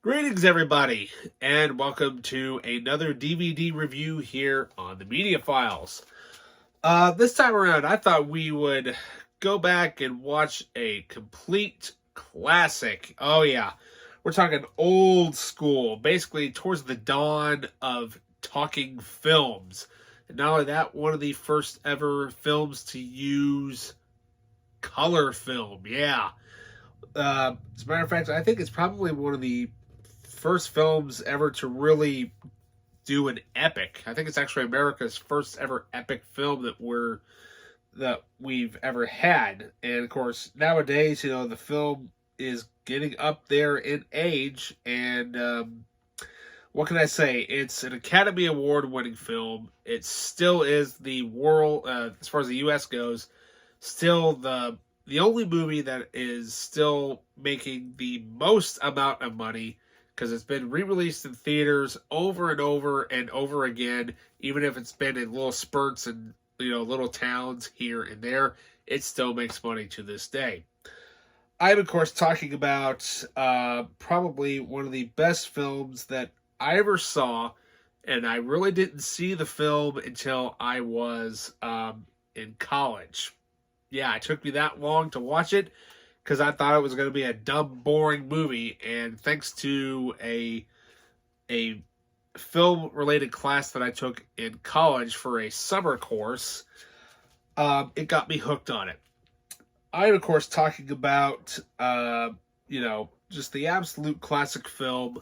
Greetings, everybody, and welcome to another DVD review here on the Media Files. This time around, I thought we would go back and watch a complete classic. Oh, yeah. We're talking old school, basically towards the dawn of talking films. And not only that, one of the first ever films to use color film. Yeah. As a matter of fact, I think it's probably one of the first films ever to really do an epic. I think it's actually America's first ever epic film that we've ever had. And of course, nowadays, the film is getting up there in age. And what can I say? It's an Academy Award winning film. It still is the world, as far as the U.S. goes, still the only movie that is still making the most amount of money, because it's been re-released in theaters over and over and over again. Even if it's been in little spurts and little towns here and there, it still makes money to this day. I'm of course talking about probably one of the best films that I ever saw, and I really didn't see the film until I was in college. Yeah, it took me that long to watch it, because I thought it was going to be a dumb, boring movie, and thanks to a film-related class that I took in college for a summer course, it got me hooked on it. I'm, of course, talking about, just the absolute classic film,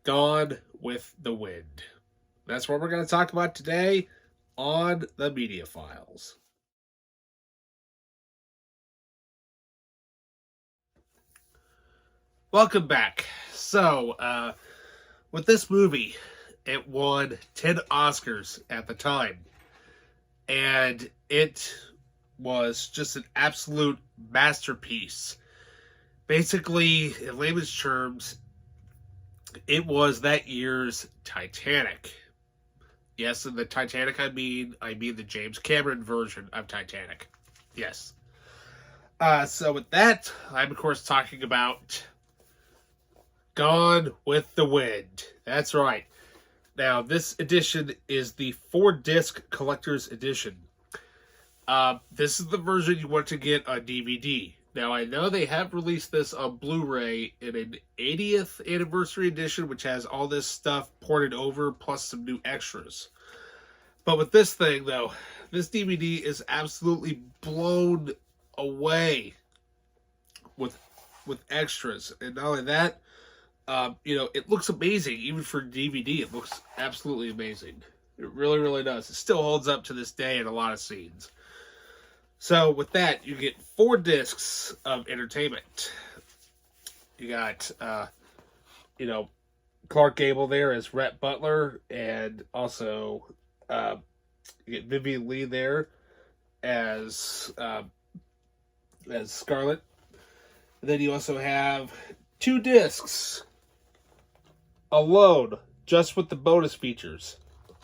Gone with the Wind. That's what we're going to talk about today on the Media Files. Welcome back. So, with this movie, it won 10 Oscars at the time. And it was just an absolute masterpiece. Basically, in layman's terms, it was that year's Titanic. Yes, and the Titanic I mean the James Cameron version of Titanic. Yes. So with that, I'm of course talking about Gone with the Wind. That's right. Now, this edition is the 4-disc collector's edition. This is the version you want to get on DVD. Now, I know they have released this on Blu-ray in an 80th anniversary edition, which has all this stuff ported over, plus some new extras. But with this thing, though, this DVD is absolutely blown away with extras. And not only that, it looks amazing. Even for DVD, it looks absolutely amazing. It really, really does. It still holds up to this day in a lot of scenes. So with that, you get 4 discs of entertainment. You got, Clark Gable there as Rhett Butler, and also you get Vivian Leigh there as Scarlett. And then you also have 2 discs alone, just with the bonus features.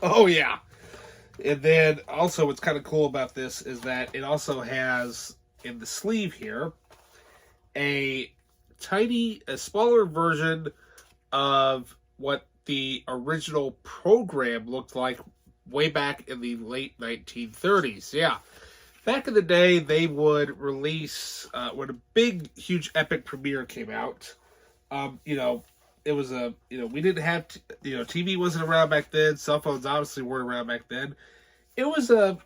Oh, yeah. And then also what's kind of cool about this is that it also has, in the sleeve here, a smaller version of what the original program looked like way back in the late 1930s. Yeah. Back in the day, they would release, when a big, huge epic premiere came out, it was we didn't have, TV wasn't around back then. Cell phones obviously weren't around back then. It was an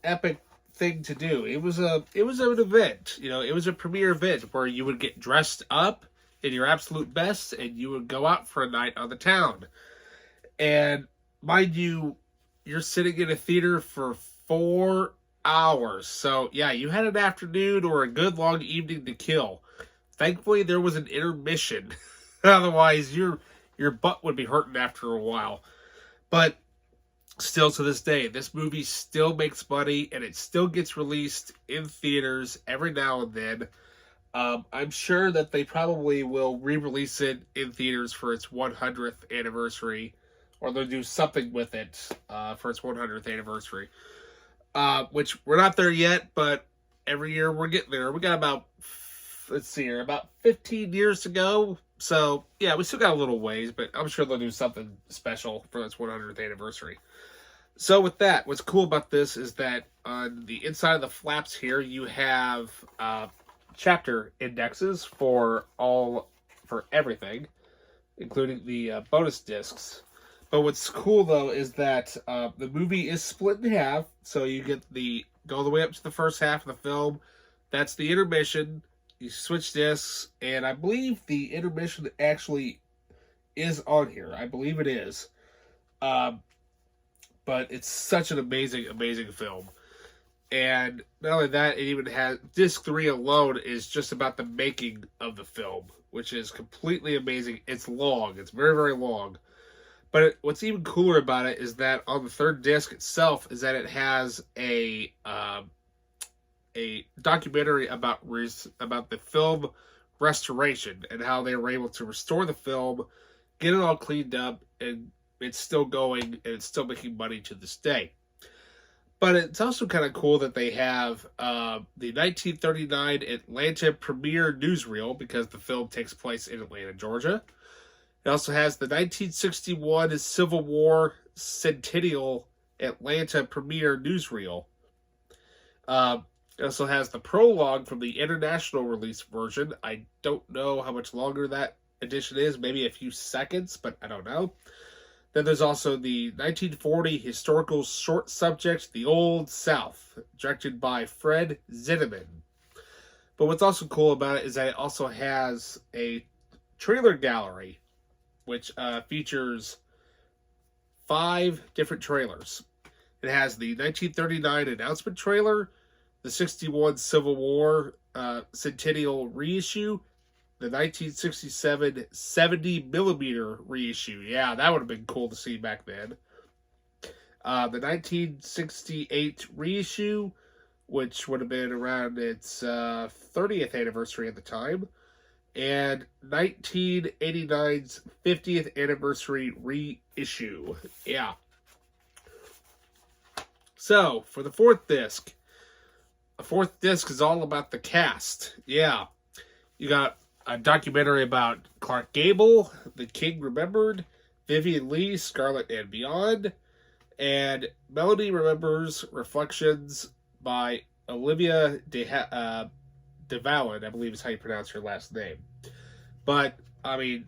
epic thing to do. It was an event. It was a premiere event where you would get dressed up in your absolute best and you would go out for a night on the town. And mind you, you're sitting in a theater for 4 hours. So yeah, you had an afternoon or a good long evening to kill. Thankfully, there was an intermission. Otherwise, your butt would be hurting after a while. But still, to this day, this movie still makes money, and it still gets released in theaters every now and then. I'm sure that they probably will re-release it in theaters for its 100th anniversary, or they'll do something with it for its 100th anniversary. Which we're not there yet, but every year we're getting there. We got about 15 years to go, So, yeah, we still got a little ways, but I'm sure they'll do something special for its 100th anniversary. So with that, what's cool about this is that on the inside of the flaps here, you have chapter indexes for everything, including the bonus discs. But what's cool though is that the movie is split in half, so you get go all the way up to the first half of the film. That's the intermission. You switch discs, and I believe the intermission actually is on here. I believe it is. But it's such an amazing, amazing film. And not only that, it even has disc 3 alone is just about the making of the film, which is completely amazing. It's long, it's very, very long. But what's even cooler about it is that on the third disc itself is that it has a documentary about the film restoration and how they were able to restore the film, get it all cleaned up, and it's still going, and it's still making money to this day. But it's also kind of cool that they have the 1939 Atlanta premiere newsreel, because the film takes place in Atlanta, Georgia. It also has the 1961 Civil War Centennial Atlanta premiere newsreel. It also has the prologue from the international release version. I don't know how much longer that edition is, maybe a few seconds, but I don't know. Then there's also the 1940 historical short subject, The Old South, directed by Fred Zinnemann. But what's also cool about it is that it also has a trailer gallery, which features 5 different trailers. It has the 1939 announcement trailer, the 61 Civil War Centennial reissue, the 1967 70mm reissue. Yeah, that would have been cool to see back then. The 1968 reissue, which would have been around its 30th anniversary at the time. And 1989's 50th anniversary reissue. Yeah. So, for the fourth disc is all about the cast. Yeah. You got a documentary about Clark Gable, The King Remembered, Vivian Lee, Scarlet and Beyond, and Melody Remembers Reflections by Olivia de Valent, I believe is how you pronounce her last name. But, I mean,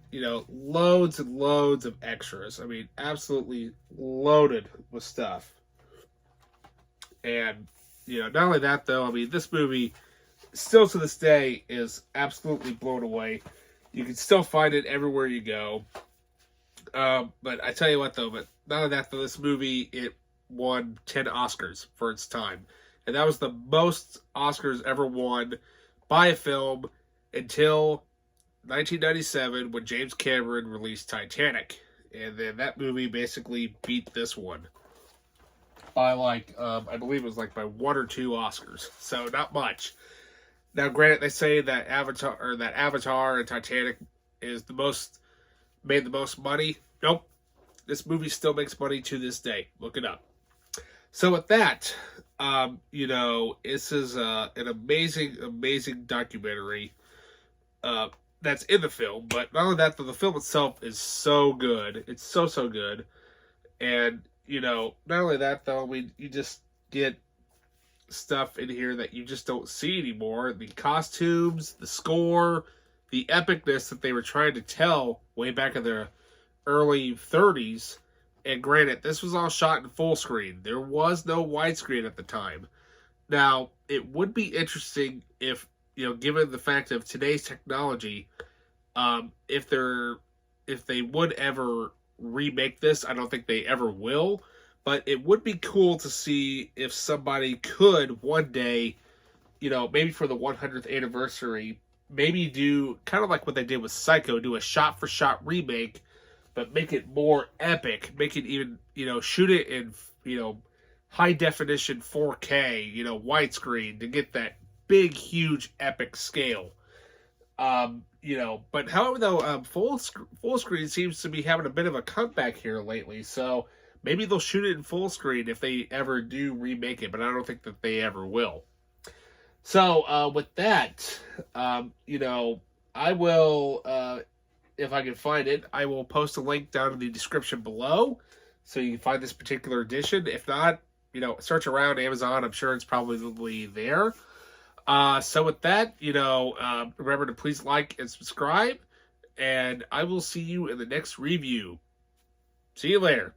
loads and loads of extras. I mean, absolutely loaded with stuff. And, not only that, though, I mean, this movie still to this day is absolutely blown away. You can still find it everywhere you go. But I tell you what, though, but not only that, though, this movie, it won 10 Oscars for its time. And that was the most Oscars ever won by a film until 1997 when James Cameron released Titanic. And then that movie basically beat this one by I believe it was by 1 or 2 Oscars. So not much. Now, granted, they say that Avatar and Titanic is made the most money. Nope. This movie still makes money to this day. Look it up. So with that, this is an amazing, amazing documentary that's in the film. But not only that, the film itself is so good. It's so, so good. And, not only that, though, you just get stuff in here that you just don't see anymore. The costumes, the score, the epicness that they were trying to tell way back in the early 30s. And granted, this was all shot in full screen. There was no widescreen at the time. Now, it would be interesting if, given the fact of today's technology, if they would ever remake this. I don't think they ever will. But it would be cool to see if somebody could one day, maybe for the 100th anniversary, maybe do kind of like what they did with Psycho, do a shot-for-shot remake, but make it more epic. Make it even, shoot it in, high-definition 4K, widescreen to get that big, huge, epic scale. But however, though, full screen seems to be having a bit of a comeback here lately, so maybe they'll shoot it in full screen if they ever do remake it, but I don't think that they ever will. So, with that, I will if I can find it, I will post a link down in the description below so you can find this particular edition. If not, search around Amazon. I'm sure it's probably there. So with that, remember to please like and subscribe, and I will see you in the next review. See you later.